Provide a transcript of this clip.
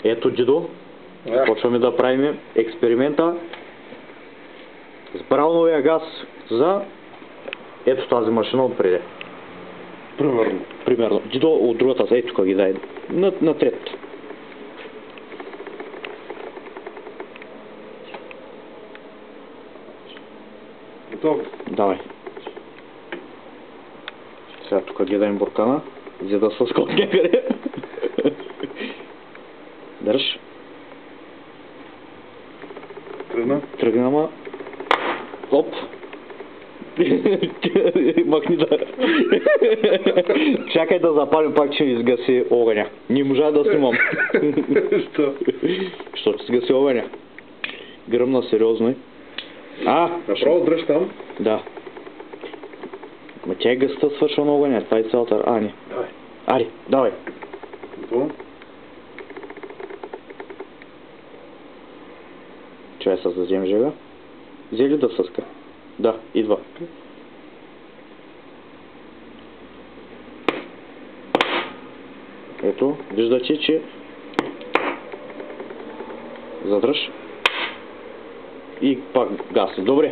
Ето, дидо, почваме да правим експеримента с брауновия газ за ето тази машина отпреди. Примерно. Дидо от другата, ето тук ги дай. На третата. Готово? Давай. Сега тук гледаем буркана, за да се скот някъде. Държ. Тръгна, ма. Оп. Махни да. Чакай да запалим пак, че ми изгаси огъня. Не можа да снимам. Що? Защото изгаси огъня. Гръмна сериозно. Направо дръж там. Да. Ма тя е гъста свършва на огъня. Това е цялата. Не. Давай. Ари, давай. Готово? Чай създадем жега. Взе ли да съска? Да, идва. Ето, виждате, че задръж и пак гаси. Добре.